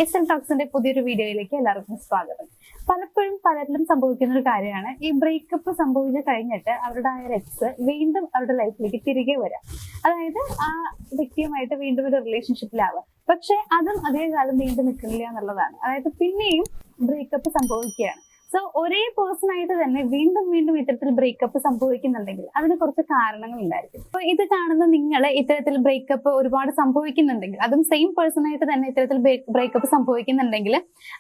S L ടോക്സിന്റെ പുതിയൊരു വീഡിയോയിലേക്ക് എല്ലാവർക്കും സ്വാഗതം. പലപ്പോഴും പലരിലും സംഭവിക്കുന്ന ഒരു കാര്യമാണ് ഈ ബ്രേക്കപ്പ് സംഭവിച്ചു കഴിഞ്ഞിട്ട് അവരുടെ ആ എക്സ് വീണ്ടും അവരുടെ ലൈഫിലേക്ക് തിരികെ വരാം. അതായത് ആ വ്യക്തിയുമായിട്ട് വീണ്ടും ഒരു റിലേഷൻഷിപ്പിലാവുക. പക്ഷെ അതും അധികകാലം നീണ്ടു നിൽക്കുന്നില്ല എന്നുള്ളതാണ്. അതായത് പിന്നെയും ബ്രേക്കപ്പ് സംഭവിക്കുകയാണ്. സോ ഒരേ പേഴ്സൺ ആയിട്ട് തന്നെ വീണ്ടും വീണ്ടും ഇത്തരത്തിൽ ബ്രേക്കപ്പ് സംഭവിക്കുന്നുണ്ടെങ്കിൽ അതിന് കുറച്ച് കാരണങ്ങൾ ഉണ്ടായിരിക്കും. അപ്പൊ ഇത് കാണുന്ന നിങ്ങൾ ഇത്തരത്തിൽ ബ്രേക്കപ്പ് ഒരുപാട് സംഭവിക്കുന്നുണ്ടെങ്കിൽ, അതും സെയിം പേഴ്സൺ ആയിട്ട് തന്നെ ഇത്തരത്തിൽ ബ്രേക്കപ്പ് സംഭവിക്കുന്നുണ്ടെങ്കിൽ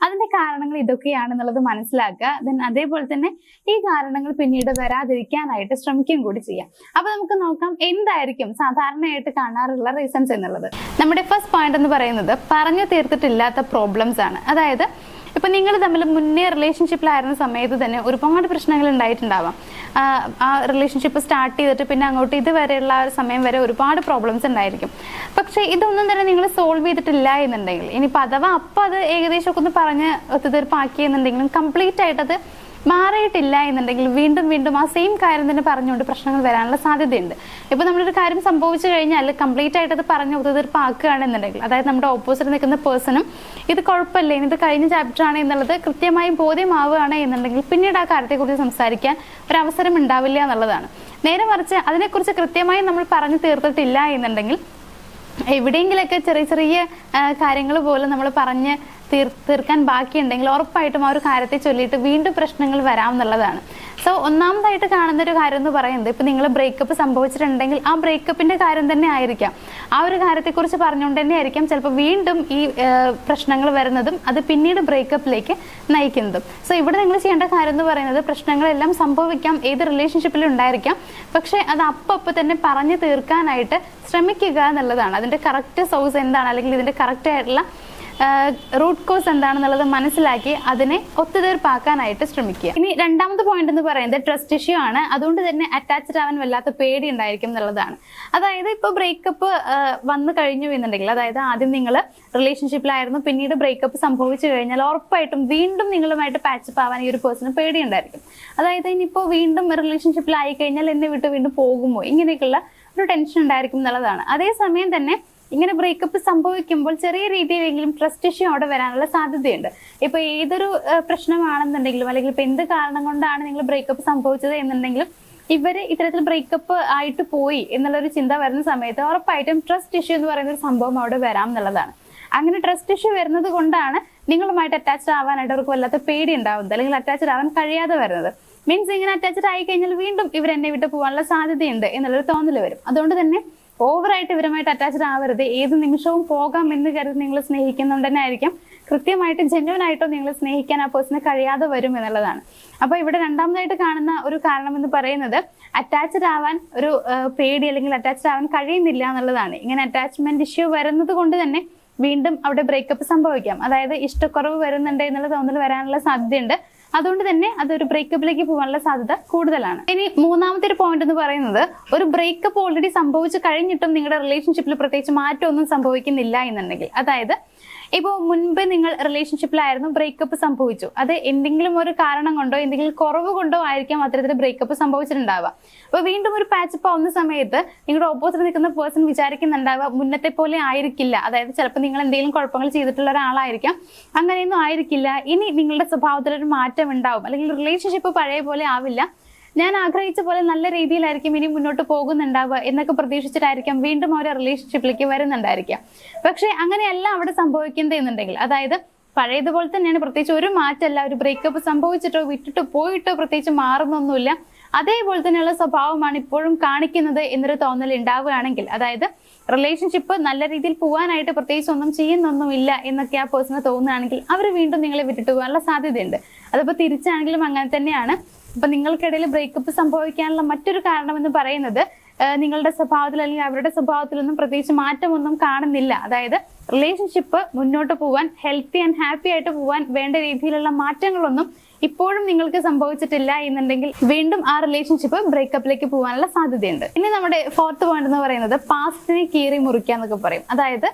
അതിന്റെ കാരണങ്ങൾ ഇതൊക്കെയാണെന്നുള്ളത് മനസ്സിലാക്കുക. ദെൻ അതേപോലെ തന്നെ ഈ കാരണങ്ങൾ പിന്നീട് വരാതിരിക്കാനായിട്ട് ശ്രമിക്കുകയും കൂടി ചെയ്യാം. അപ്പൊ നമുക്ക് നോക്കാം എന്തായിരിക്കും സാധാരണയായിട്ട് കാണാറുള്ള റീസൺസ് എന്നുള്ളത്. നമ്മുടെ ഫസ്റ്റ് പോയിന്റ് എന്ന് പറയുന്നത് പറഞ്ഞു തീർത്തിട്ടില്ലാത്ത പ്രോബ്ലംസ് ആണ്. അതായത് ഇപ്പൊ നിങ്ങൾ തമ്മിൽ മുന്നേ റിലേഷൻഷിപ്പിലായിരുന്ന സമയത്ത് തന്നെ ഒരുപാട് പ്രശ്നങ്ങൾ ഉണ്ടായിട്ടുണ്ടാവാം. ആ റിലേഷൻഷിപ്പ് സ്റ്റാർട്ട് ചെയ്തിട്ട് പിന്നെ അങ്ങോട്ട് ഇതുവരെയുള്ള ഒരു സമയം വരെ ഒരുപാട് പ്രോബ്ലംസ് ഉണ്ടായിരിക്കും. പക്ഷെ ഇതൊന്നും തന്നെ നിങ്ങൾ സോൾവ് ചെയ്തിട്ടില്ല എന്നുണ്ടെങ്കിൽ, ഇനിയിപ്പോൾ അഥവാ അപ്പം അത് ഏകദേശം ഒക്കെ ഒന്ന് പറഞ്ഞ് ഒത്തുതീർപ്പാക്കിയെന്നുണ്ടെങ്കിലും കംപ്ലീറ്റ് ആയിട്ടത് മാറിയിട്ടില്ല എന്നുണ്ടെങ്കിൽ വീണ്ടും വീണ്ടും ആ സെയിം കാര്യം തന്നെ പറഞ്ഞുകൊണ്ട് പ്രശ്നങ്ങൾ വരാനുള്ള സാധ്യതയുണ്ട്. ഇപ്പൊ നമ്മളൊരു കാര്യം സംഭവിച്ചു കഴിഞ്ഞാൽ കംപ്ലീറ്റ് ആയിട്ട് അത് പറഞ്ഞ് ഒത്തുതീർപ്പാക്കുകയാണെന്നുണ്ടെങ്കിൽ, അതായത് നമ്മുടെ ഓപ്പോസിറ്റ് നിൽക്കുന്ന പേഴ്സണും ഇത് കുഴപ്പമില്ല, ഇത് കഴിഞ്ഞ ചാപ്റ്റർ ആണ് എന്നുള്ളത് കൃത്യമായും ബോധ്യമാവുകയാണ് എന്നുണ്ടെങ്കിൽ പിന്നീട് ആ കാര്യത്തെക്കുറിച്ച് സംസാരിക്കാൻ ഒരവസരം ഉണ്ടാവില്ല എന്നുള്ളതാണ്. നേരെ മറിച്ച് അതിനെക്കുറിച്ച് കൃത്യമായി നമ്മൾ പറഞ്ഞു തീർത്തിട്ടില്ല എന്നുണ്ടെങ്കിൽ എവിടെയെങ്കിലൊക്കെ ചെറിയ ചെറിയ കാര്യങ്ങൾ പോലും നമ്മൾ പറഞ്ഞ് തീർക്കാൻ ബാക്കിയുണ്ടെങ്കിൽ ഉറപ്പായിട്ടും ആ ഒരു കാര്യത്തെ ചൊല്ലിയിട്ട് വീണ്ടും പ്രശ്നങ്ങൾ വരാമെന്നുള്ളതാണ്. സോ ഒന്നാമതായിട്ട് കാണുന്ന ഒരു കാര്യം എന്ന് പറയുന്നത്, ഇപ്പൊ നിങ്ങൾ ബ്രേക്കപ്പ് സംഭവിച്ചിട്ടുണ്ടെങ്കിൽ ആ ബ്രേക്കപ്പിന്റെ കാര്യം തന്നെ ആയിരിക്കാം, ആ ഒരു കാര്യത്തെക്കുറിച്ച് പറഞ്ഞുകൊണ്ട് തന്നെ ആയിരിക്കാം ചിലപ്പോൾ വീണ്ടും ഈ പ്രശ്നങ്ങൾ വരുന്നതും അത് പിന്നീട് ബ്രേക്കപ്പിലേക്ക് നയിക്കുന്നതും. സോ ഇവിടെ നിങ്ങൾ ചെയ്യേണ്ട കാര്യം എന്ന് പറയുന്നത്, പ്രശ്നങ്ങളെല്ലാം സംഭവിക്കാം, ഏത് റിലേഷൻഷിപ്പിലും ഉണ്ടായിരിക്കാം, പക്ഷെ അത് അപ്പം തന്നെ പറഞ്ഞു തീർക്കാനായിട്ട് ശ്രമിക്കുക എന്നുള്ളതാണ്. അതിന്റെ കറക്റ്റ് സോഴ്സ് എന്താണ്, അല്ലെങ്കിൽ ഇതിന്റെ കറക്റ്റ് ആയിട്ടുള്ള റൂട്ട് കോസ് എന്താണെന്നുള്ളത് മനസ്സിലാക്കി അതിനെ ഒത്തുതീർപ്പാക്കാനായിട്ട് ശ്രമിക്കുക. ഇനി രണ്ടാമത്തെ പോയിന്റ് എന്ന് പറയുന്നത് ട്രസ്റ്റ് ഇഷ്യൂ ആണ്. അതുകൊണ്ട് തന്നെ അറ്റാച്ച്ഡ് ആവാൻ വല്ലാത്ത പേടി ഉണ്ടായിരിക്കും എന്നുള്ളതാണ്. അതായത് ഇപ്പോൾ ബ്രേക്കപ്പ് വന്നു കഴിഞ്ഞു എന്നുണ്ടെങ്കിൽ, അതായത് ആദ്യം നിങ്ങൾ റിലേഷൻഷിപ്പിലായിരുന്നു, പിന്നീട് ബ്രേക്കപ്പ് സംഭവിച്ചു കഴിഞ്ഞാൽ ഉറപ്പായിട്ടും വീണ്ടും നിങ്ങളുമായിട്ട് പാച്ചപ്പ് ആവാൻ ഈ ഒരു പേഴ്സണ് പേടി ഉണ്ടായിരിക്കും. അതായത് ഇനിയിപ്പോൾ വീണ്ടും റിലേഷൻഷിപ്പിലായി കഴിഞ്ഞാൽ എന്നെ വിട്ട് വീണ്ടും പോകുമോ, ഇങ്ങനെയൊക്കെയുള്ള ഒരു ടെൻഷൻ ഉണ്ടായിരിക്കും എന്നുള്ളതാണ്. അതേസമയം തന്നെ ഇങ്ങനെ ബ്രേക്കപ്പ് സംഭവിക്കുമ്പോൾ ചെറിയ രീതിയിലെങ്കിലും ട്രസ്റ്റ് ഇഷ്യൂ അവിടെ വരാനുള്ള സാധ്യതയുണ്ട്. ഇപ്പൊ ഏതൊരു പ്രശ്നമാണെന്നുണ്ടെങ്കിലും, അല്ലെങ്കിൽ ഇപ്പൊ എന്ത് കാരണം കൊണ്ടാണ് നിങ്ങൾ ബ്രേക്കപ്പ് സംഭവിച്ചത് എന്നുണ്ടെങ്കിലും ഇവര് ഇത്തരത്തിൽ ബ്രേക്കപ്പ് ആയിട്ട് പോയി എന്നുള്ളൊരു ചിന്ത വരുന്ന സമയത്ത് ഉറപ്പായിട്ടും ട്രസ്റ്റ് ഇഷ്യൂ എന്ന് പറയുന്ന ഒരു സംഭവം അവിടെ വരാം എന്നുള്ളതാണ്. അങ്ങനെ ട്രസ്റ്റ് ഇഷ്യൂ വരുന്നത് കൊണ്ടാണ് നിങ്ങളുമായിട്ട് അറ്റാച്ച്ഡ് ആവാനായിട്ട് അവർക്ക് വല്ലാത്ത പേടി ഉണ്ടാവുന്നത്, അല്ലെങ്കിൽ അറ്റാച്ച്ഡ് ആവാൻ കഴിയാതെ വരുന്നത്. മീൻസ് ഇങ്ങനെ അറ്റാച്ച്ഡ് ആയി കഴിഞ്ഞാൽ വീണ്ടും ഇവർ എന്നെ വിട്ട് പോകാനുള്ള സാധ്യതയുണ്ട് എന്നുള്ളൊരു തോന്നൽ വരും. അതുകൊണ്ട് തന്നെ ഓവറായിട്ട് ഇവരുമായിട്ട് അറ്റാച്ച്ഡ് ആവരുത്. ഏത് നിമിഷവും പോകാം എന്ന് കരുതി നിങ്ങൾ സ്നേഹിക്കുന്നുണ്ട് തന്നെ ആയിരിക്കും കൃത്യമായിട്ട് ജെന്യുവൻ ആയിട്ടോ നിങ്ങൾ സ്നേഹിക്കാൻ ആ പേഴ്സണെ കഴിയാതെ വരും എന്നുള്ളതാണ്. അപ്പൊ ഇവിടെ രണ്ടാമതായിട്ട് കാണുന്ന ഒരു കാരണം എന്ന് പറയുന്നത് അറ്റാച്ച്ഡ് ആവാൻ ഒരു പേടി, അല്ലെങ്കിൽ അറ്റാച്ച്ഡ് ആവാൻ കഴിയുന്നില്ല എന്നുള്ളതാണ്. ഇങ്ങനെ അറ്റാച്ച്മെന്റ് ഇഷ്യൂ വരുന്നത് കൊണ്ട് തന്നെ വീണ്ടും അവിടെ ബ്രേക്കപ്പ് സംഭവിക്കാം. അതായത് ഇഷ്ടക്കുറവ് വരുന്നുണ്ട് എന്നുള്ള തോന്നൽ വരാനുള്ള സാധ്യതയുണ്ട്. അതുകൊണ്ട് തന്നെ അതൊരു ബ്രേക്കപ്പിലേക്ക് പോകാനുള്ള സാധ്യത കൂടുതലാണ്. ഇനി മൂന്നാമത്തെ ഒരു പോയിന്റ് എന്ന് പറയുന്നത്, ഒരു ബ്രേക്കപ്പ് ഓൾറെഡി സംഭവിച്ചു കഴിഞ്ഞിട്ടും നിങ്ങളുടെ റിലേഷൻഷിപ്പിൽ പ്രത്യേകിച്ച് മാറ്റമൊന്നും സംഭവിക്കുന്നില്ല എന്നുണ്ടെങ്കിൽ, അതായത് ഇപ്പോൾ മുൻപ് നിങ്ങൾ റിലേഷൻഷിപ്പിലായിരുന്നു, ബ്രേക്കപ്പ് സംഭവിച്ചു, അത് എന്തെങ്കിലും ഒരു കാരണം കൊണ്ടോ എന്തെങ്കിലും കുറവ് കൊണ്ടോ ആയിരിക്കാം അത്തരത്തിൽ ബ്രേക്കപ്പ് സംഭവിച്ചിട്ടുണ്ടാവുക. അപ്പൊ വീണ്ടും ഒരു പാച്ചപ്പ് ആവുന്ന സമയത്ത് നിങ്ങളുടെ ഓപ്പോസിറ്റ് നിൽക്കുന്ന പേഴ്സൺ വിചാരിക്കുന്നുണ്ടാവുക മുന്നത്തെ പോലെ ആയിരിക്കില്ല, അതായത് ചിലപ്പോൾ നിങ്ങൾ എന്തെങ്കിലും കുഴപ്പങ്ങൾ ചെയ്തിട്ടുള്ള ഒരാളായിരിക്കാം, അങ്ങനെയൊന്നും ആയിരിക്കില്ല, ഇനി നിങ്ങളുടെ സ്വഭാവത്തിലൊരു മാറ്റം ഉണ്ടാവും, അല്ലെങ്കിൽ റിലേഷൻഷിപ്പ് പഴയ പോലെ ആവില്ല, ഞാൻ ആഗ്രഹിച്ച പോലെ നല്ല രീതിയിലായിരിക്കും ഇനി മുന്നോട്ട് പോകുന്നുണ്ടാവുക എന്നൊക്കെ പ്രതീക്ഷിച്ചിട്ടായിരിക്കാം വീണ്ടും ആ ഒരു റിലേഷൻഷിപ്പിലേക്ക് വരുന്നുണ്ടായിരിക്കാം. പക്ഷെ അങ്ങനെയല്ല അവിടെ സംഭവിക്കുന്നത് എന്നുണ്ടെങ്കിൽ, അതായത് പഴയതുപോലെ തന്നെയാണ്, പ്രത്യേകിച്ച് ഒരു മാറ്റമല്ല, ഒരു ബ്രേക്കപ്പ് സംഭവിച്ചിട്ടോ വിട്ടിട്ടോ പോയിട്ടോ പ്രത്യേകിച്ച് മാറുന്നൊന്നുമില്ല, അതേപോലെ തന്നെയുള്ള സ്വഭാവമാണ് ഇപ്പോഴും കാണിക്കുന്നത് എന്നൊരു തോന്നൽ ഉണ്ടാവുകയാണെങ്കിൽ, അതായത് റിലേഷൻഷിപ്പ് നല്ല രീതിയിൽ പോകാനായിട്ട് പ്രത്യേകിച്ച് ഒന്നും ചെയ്യുന്നൊന്നുമില്ല എന്നൊക്കെ ആ പേഴ്സണ് തോന്നുകയാണെങ്കിൽ അവർ വീണ്ടും നിങ്ങളെ വിട്ടിട്ട് പോകാനുള്ള സാധ്യതയുണ്ട്. അതിപ്പോൾ തിരിച്ചാണെങ്കിലും അങ്ങനെ തന്നെയാണ്. അപ്പൊ നിങ്ങൾക്കിടയിൽ ബ്രേക്കപ്പ് സംഭവിക്കാനുള്ള മറ്റൊരു കാരണം എന്ന് പറയുന്നത് നിങ്ങളുടെ സ്വഭാവത്തിൽ, അല്ലെങ്കിൽ അവരുടെ സ്വഭാവത്തിലൊന്നും പ്രത്യേകിച്ച് മാറ്റമൊന്നും കാണുന്നില്ല. അതായത് റിലേഷൻഷിപ്പ് മുന്നോട്ട് പോകാൻ, ഹെൽത്തി ആൻഡ് ഹാപ്പി ആയിട്ട് പോകാൻ വേണ്ട രീതിയിലുള്ള മാറ്റങ്ങളൊന്നും ഇപ്പോഴും നിങ്ങൾക്ക് സംഭവിച്ചിട്ടില്ല എന്നുണ്ടെങ്കിൽ വീണ്ടും ആ റിലേഷൻഷിപ്പ് ബ്രേക്കപ്പിലേക്ക് പോകാനുള്ള സാധ്യതയുണ്ട്. ഇനി നമ്മുടെ 4th പോയിന്റ് എന്ന് പറയുന്നത് പാസ്റ്റിനെ കീറി മുറിക്കുക എന്നൊക്കെ പറയും. അതായത്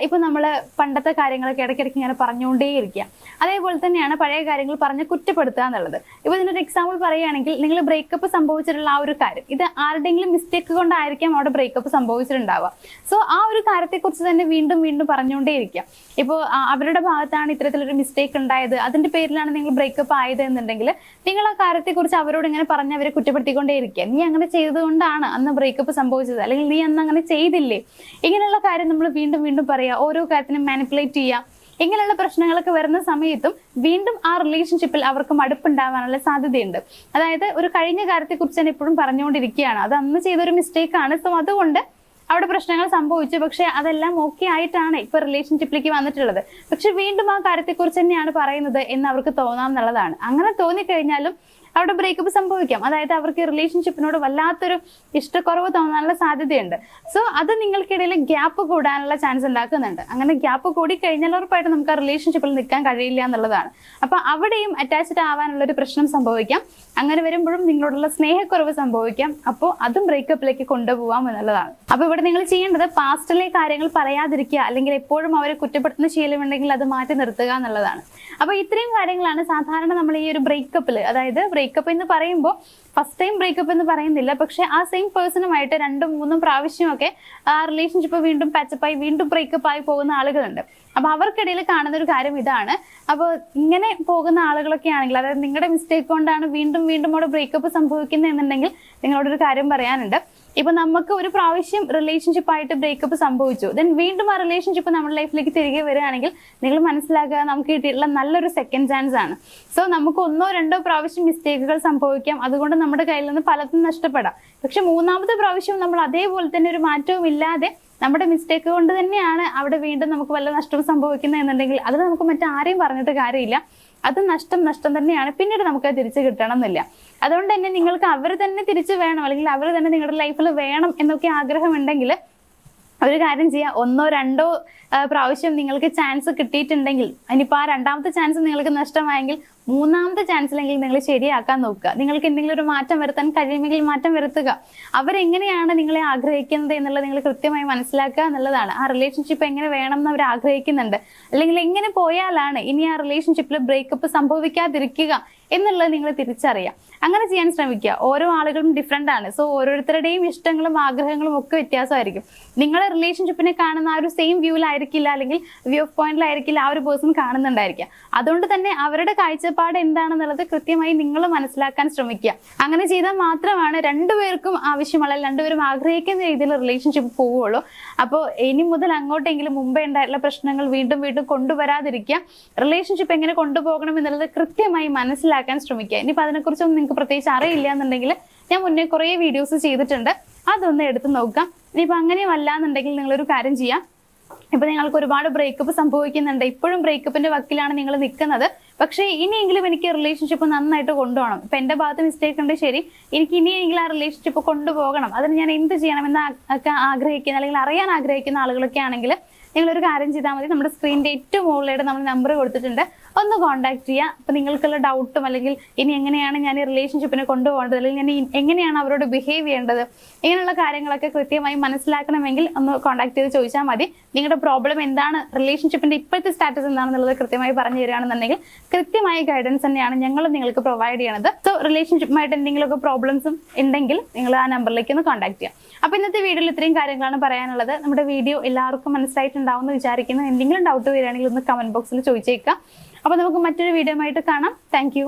ഇപ്പൊ നമ്മള് പണ്ടത്തെ കാര്യങ്ങളൊക്കെ ഇടയ്ക്കിടയ്ക്ക് ഇങ്ങനെ പറഞ്ഞുകൊണ്ടേയിരിക്കുക. അതേപോലെ തന്നെയാണ് പഴയ കാര്യങ്ങൾ പറഞ്ഞ് കുറ്റപ്പെടുത്തുക എന്നുള്ളത്. ഇപ്പൊ ഇതിനൊരു എക്സാമ്പിൾ പറയുകയാണെങ്കിൽ, നിങ്ങൾ ബ്രേക്കപ്പ് സംഭവിച്ചിട്ടുള്ള ആ ഒരു കാര്യം, ഇത് ആരുടെയെങ്കിലും മിസ്റ്റേക്ക് കൊണ്ടായിരിക്കാം അവിടെ ബ്രേക്കപ്പ് സംഭവിച്ചിട്ടുണ്ടാവുക. സോ ആ ഒരു കാര്യത്തെക്കുറിച്ച് തന്നെ വീണ്ടും വീണ്ടും പറഞ്ഞുകൊണ്ടേയിരിക്കുക. ഇപ്പോൾ അവരുടെ ഭാഗത്താണ് ഇത്തരത്തിലൊരു മിസ്റ്റേക്ക് ഉണ്ടായത്, അതിന്റെ പേരിലാണ് നിങ്ങൾ ബ്രേക്കപ്പ് ആയത് എന്നുണ്ടെങ്കിൽ നിങ്ങൾ ആ കാര്യത്തെക്കുറിച്ച് അവരോട് ഇങ്ങനെ പറഞ്ഞ് അവരെ കുറ്റപ്പെടുത്തിക്കൊണ്ടേയിരിക്കുക. നീ അങ്ങനെ ചെയ്തതുകൊണ്ടാണ് അന്ന് ബ്രേക്കപ്പ് സംഭവിച്ചത്, അല്ലെങ്കിൽ നീ അന്ന് അങ്ങനെ ചെയ്തില്ലേ, ഇങ്ങനെയുള്ള കാര്യം നമ്മൾ വീണ്ടും വീണ്ടും പറയാ, ഓരോ കാര്യത്തിനും മാനിപ്പുലേറ്റ് ചെയ്യുക. ഇങ്ങനെയുള്ള പ്രശ്നങ്ങളൊക്കെ വരുന്ന സമയത്തും വീണ്ടും ആ റിലേഷൻഷിപ്പിൽ അവർക്ക് മടുപ്പുണ്ടാവാനുള്ള സാധ്യതയുണ്ട്. അതായത് ഒരു കഴിഞ്ഞ കാര്യത്തെക്കുറിച്ച് തന്നെ എപ്പോഴും പറഞ്ഞുകൊണ്ടിരിക്കുകയാണ്, അത് അന്ന് ചെയ്തൊരു മിസ്റ്റേക്കാണ്, സോ അതുകൊണ്ട് അവിടെ പ്രശ്നങ്ങൾ സംഭവിച്ചു, പക്ഷെ അതെല്ലാം ഓക്കെ ആയിട്ടാണ് ഇപ്പൊ റിലേഷൻഷിപ്പിലേക്ക് വന്നിട്ടുള്ളത്. പക്ഷെ വീണ്ടും ആ കാര്യത്തെക്കുറിച്ച് തന്നെയാണ് പറയുന്നത് എന്ന് അവർക്ക് തോന്നാം എന്നുള്ളതാണ്. അങ്ങനെ തോന്നിക്കഴിഞ്ഞാലും അവിടെ ബ്രേക്കപ്പ് സംഭവിക്കാം. അതായത് അവർക്ക് റിലേഷൻഷിപ്പിനോട് വല്ലാത്തൊരു ഇഷ്ടക്കുറവ് തോന്നാനുള്ള സാധ്യതയുണ്ട്. സോ അത് നിങ്ങൾക്കിടയിൽ ഗ്യാപ്പ് കൂടാനുള്ള ചാൻസ് ഉണ്ടാക്കുന്നുണ്ട്. അങ്ങനെ ഗ്യാപ്പ് കൂടി കഴിഞ്ഞാൽ ഉറപ്പായിട്ട് നമുക്ക് ആ റിലേഷൻഷിപ്പിൽ നിൽക്കാൻ കഴിയില്ല എന്നുള്ളതാണ്. അപ്പൊ അവിടെയും അറ്റാച്ച്ഡ് ആവാനുള്ള ഒരു പ്രശ്നം സംഭവിക്കാം. അങ്ങനെ വരുമ്പോഴും നിങ്ങളോടുള്ള സ്നേഹക്കുറവ് സംഭവിക്കാം. അപ്പോൾ അതും ബ്രേക്കപ്പിലേക്ക് കൊണ്ടുപോകാം എന്നുള്ളതാണ്. അപ്പൊ ഇവിടെ നിങ്ങൾ ചെയ്യേണ്ടത് പാസ്റ്റിലെ കാര്യങ്ങൾ പറയാതിരിക്കുക, അല്ലെങ്കിൽ എപ്പോഴും അവരെ കുറ്റപ്പെടുത്തുന്ന ശീലമുണ്ടെങ്കിൽ അത് മാറ്റി നിർത്തുക എന്നുള്ളതാണ്. അപ്പൊ ഇത്രയും കാര്യങ്ങളാണ് സാധാരണ നമ്മൾ ഈ ഒരു ബ്രേക്കപ്പിൽ, അതായത് ബ്രേക്കപ്പ് എന്ന് പറയുമ്പോൾ ഫസ്റ്റ് ടൈം ബ്രേക്കപ്പ് എന്ന് പറയുന്നില്ല, പക്ഷെ ആ സെയിം പേഴ്സണുമായിട്ട് 2-3 പ്രാവശ്യമൊക്കെ ആ റിലേഷൻഷിപ്പ് വീണ്ടും പാച്ചപ്പായി വീണ്ടും ബ്രേക്കപ്പ് ആയി പോകുന്ന ആളുകളുണ്ട്. അപ്പൊ അവർക്കിടയിൽ കാണുന്ന ഒരു കാര്യം ഇതാണ്. അപ്പോൾ ഇങ്ങനെ പോകുന്ന ആളുകളൊക്കെ ആണെങ്കിൽ, അതായത് നിങ്ങളുടെ മിസ്റ്റേക്ക് കൊണ്ടാണ് വീണ്ടും വീണ്ടും അവിടെ ബ്രേക്കപ്പ് സംഭവിക്കുന്നത് എന്നുണ്ടെങ്കിൽ നിങ്ങളോടൊരു കാര്യം പറയാനുണ്ട്. ഇപ്പൊ നമുക്ക് ഒരു പ്രാവശ്യം റിലേഷൻഷിപ്പ് ആയിട്ട് ബ്രേക്കപ്പ് സംഭവിച്ചു, ദെൻ വീണ്ടും ആ റിലേഷൻഷിപ്പ് നമ്മുടെ ലൈഫിലേക്ക് തിരികെ വരികയാണെങ്കിൽ നിങ്ങൾ മനസ്സിലാക്കുക, നമുക്ക് കിട്ടിയിട്ടുള്ള നല്ലൊരു സെക്കൻഡ് ചാൻസ് ആണ്. സോ നമുക്ക് 1-2 പ്രാവശ്യം മിസ്റ്റേക്കുകൾ സംഭവിക്കാം, അതുകൊണ്ട് നമ്മുടെ കയ്യിൽ നിന്ന് പലതും നഷ്ടപ്പെടാം. പക്ഷെ 3ാമത്തെ പ്രാവശ്യം നമ്മൾ അതേപോലെ തന്നെ ഒരു മാറ്റവും ഇല്ലാതെ നമ്മുടെ മിസ്റ്റേക്ക് കൊണ്ട് തന്നെയാണ് അവിടെ വീണ്ടും നമുക്ക് വല്ല നഷ്ടവും സംഭവിക്കുന്നത് എന്നുണ്ടെങ്കിൽ അത് നമുക്ക് മറ്റാരെയും പറഞ്ഞിട്ട് കാര്യമില്ല. അത് നഷ്ടം തന്നെയാണ്, പിന്നീട് നമുക്ക് അത് തിരിച്ചു കിട്ടണം എന്നില്ല. അതുകൊണ്ട് തന്നെ നിങ്ങൾക്ക് അവർ തന്നെ തിരിച്ചു വേണം, അല്ലെങ്കിൽ അവർ തന്നെ നിങ്ങളുടെ ലൈഫിൽ വേണം എന്നൊക്കെ ആഗ്രഹമുണ്ടെങ്കിൽ ഒരു കാര്യം ചെയ്യുക, 1-2 പ്രാവശ്യം നിങ്ങൾക്ക് ചാൻസ് കിട്ടിയിട്ടുണ്ടെങ്കിൽ, ഇനിയിപ്പോൾ ആ 2ാമത്തെ ചാൻസ് നിങ്ങൾക്ക് നഷ്ടമായെങ്കിൽ 3ാമത്തെ ചാൻസിലെങ്കിൽ നിങ്ങൾ ശരിയാക്കാൻ നോക്കുക. നിങ്ങൾക്ക് എന്തെങ്കിലും ഒരു മാറ്റം വരുത്താൻ കഴിയുമെങ്കിൽ മാറ്റം വരുത്തുക. അവരെങ്ങനെയാണ് നിങ്ങളെ ആഗ്രഹിക്കുന്നത് എന്നുള്ളത് നിങ്ങൾ കൃത്യമായി മനസ്സിലാക്കുക എന്നുള്ളതാണ്. ആ റിലേഷൻഷിപ്പ് എങ്ങനെ വേണം എന്ന് അവർ ആഗ്രഹിക്കുന്നുണ്ട്, അല്ലെങ്കിൽ എങ്ങനെ പോയാലാണ് ഇനി ആ റിലേഷൻഷിപ്പിൽ ബ്രേക്കപ്പ് സംഭവിക്കാതിരിക്കുക എന്നുള്ളത് നിങ്ങൾ തിരിച്ചറിയാം. അങ്ങനെ ചെയ്യാൻ ശ്രമിക്കുക. ഓരോ ആളുകളും ഡിഫറെന്റ് ആണ്. സോ ഓരോരുത്തരുടെയും ഇഷ്ടങ്ങളും ആഗ്രഹങ്ങളും ഒക്കെ വ്യത്യാസമായിരിക്കും. നിങ്ങളെ റിലേഷൻഷിപ്പിനെ കാണുന്ന ആ ഒരു സെയിം വ്യൂവിലായിരിക്കില്ല, അല്ലെങ്കിൽ വ്യൂ ഓഫ് പോയിന്റിലായിരിക്കില്ല ആ ഒരു പേഴ്സൺ കാണുന്നുണ്ടായിരിക്കുക. അതുകൊണ്ട് തന്നെ അവരുടെ കാഴ്ചപ്പാട് എന്താണെന്നുള്ളത് കൃത്യമായി നിങ്ങൾ മനസ്സിലാക്കാൻ ശ്രമിക്കുക. അങ്ങനെ ചെയ്താൽ മാത്രമാണ് രണ്ടുപേർക്കും ആവശ്യമുള്ള, രണ്ടുപേരും ആഗ്രഹിക്കുന്ന രീതിയിൽ റിലേഷൻഷിപ്പ് പോവുകയുള്ളൂ. അപ്പോൾ ഇനി മുതൽ അങ്ങോട്ടെങ്കിലും മുമ്പേ ഉണ്ടായിട്ടുള്ള പ്രശ്നങ്ങൾ വീണ്ടും വീണ്ടും കൊണ്ടുവരാതിരിക്കുക. റിലേഷൻഷിപ്പ് എങ്ങനെ കൊണ്ടുപോകണം എന്നുള്ളത് കൃത്യമായി മനസ്സിലാക്കാൻ ശ്രമിക്കുക. ഇനിയിപ്പോൾ അതിനെക്കുറിച്ചൊന്നും നിങ്ങൾക്ക് പ്രത്യേകിച്ച് അറിയില്ല എന്നുണ്ടെങ്കിൽ ഞാൻ മുന്നേ കുറേ വീഡിയോസ് ചെയ്തിട്ടുണ്ട്, അതൊന്ന് എടുത്ത് നോക്കാം. ഇനിയിപ്പോൾ അങ്ങനെയും അല്ല എന്നുണ്ടെങ്കിൽ നിങ്ങളൊരു കാര്യം ചെയ്യാം. ഇപ്പൊ നിങ്ങൾക്ക് ഒരുപാട് ബ്രേക്കപ്പ് സംഭവിക്കുന്നുണ്ട്, ഇപ്പോഴും ബ്രേക്കപ്പിന്റെ വക്കിലാണ് നിങ്ങൾ നിൽക്കുന്നത്, പക്ഷേ ഇനിയെങ്കിലും എനിക്ക് റിലേഷൻഷിപ്പ് നന്നായിട്ട് കൊണ്ടുപോകണം. ഇപ്പൊ എന്റെ ഭാഗത്ത് മിസ്റ്റേക്ക് ഉണ്ട്, ശരി, എനിക്ക് ഇനിയെങ്കിലും ആ റിലേഷൻഷിപ്പ് കൊണ്ടുപോകണം, അതിന് ഞാൻ എന്ത് ചെയ്യണമെന്ന് ഒക്കെ ആഗ്രഹിക്കുന്ന, അല്ലെങ്കിൽ അറിയാൻ ആഗ്രഹിക്കുന്ന ആളുകളൊക്കെ ആണെങ്കിൽ നിങ്ങളൊരു കാര്യം ചെയ്താൽ മതി. നമ്മുടെ സ്ക്രീനിന്റെ ഏറ്റവും മുകളിലായിട്ട് നമ്മൾ നമ്പർ കൊടുത്തിട്ടുണ്ട്, ഒന്ന് കോൺടാക്ട് ചെയ്യുക. അപ്പൊ നിങ്ങൾക്കുള്ള ഡൗട്ടും, അല്ലെങ്കിൽ ഇനി എങ്ങനെയാണ് ഞാൻ ഈ റിലേഷൻഷിപ്പിനെ കൊണ്ടുപോകേണ്ടത്, അല്ലെങ്കിൽ ഞാൻ എങ്ങനെയാണ് അവരോട് ബിഹേവ് ചെയ്യേണ്ടത്, ഇങ്ങനെയുള്ള കാര്യങ്ങളൊക്കെ കൃത്യമായി മനസ്സിലാക്കണമെങ്കിൽ ഒന്ന് കോൺടാക്ട് ചെയ്ത് ചോദിച്ചാൽ മതി. നിങ്ങളുടെ പ്രോബ്ലം എന്താണ്, റിലേഷൻഷിപ്പിന്റെ ഇപ്പോഴത്തെ സ്റ്റാറ്റസ് എന്താണെന്നുള്ളത് കൃത്യമായി പറഞ്ഞു തരികയാണെന്നുണ്ടെങ്കിൽ കൃത്യമായ ഗൈഡൻസ് തന്നെയാണ് ഞങ്ങൾ നിങ്ങൾക്ക് പ്രൊവൈഡ് ചെയ്യണത്. സോ റിലേഷൻഷിപ്പുമായിട്ട് എന്തെങ്കിലുമൊക്കെ പ്രോബ്ലംസും ഉണ്ടെങ്കിൽ നിങ്ങൾ ആ നമ്പറിലേക്ക് ഒന്ന് കോൺടാക്ട് ചെയ്യാം. അപ്പൊ ഇന്നത്തെ വീഡിയോയിൽ ഇത്രയും കാര്യങ്ങളാണ് പറയാനുള്ളത്. നമ്മുടെ വീഡിയോ എല്ലാവർക്കും മനസ്സിലായിട്ടുണ്ടാവും എന്ന് വിചാരിക്കുന്നു. എന്തെങ്കിലും ഡൗട്ട് വരികയാണെങ്കിൽ ഒന്ന് കമന്റ് ബോക്സിൽ ചോദിച്ചേക്കാം. അപ്പൊ നമുക്ക് മറ്റൊരു വീഡിയോ ആയിട്ട് കാണാം. Thank you.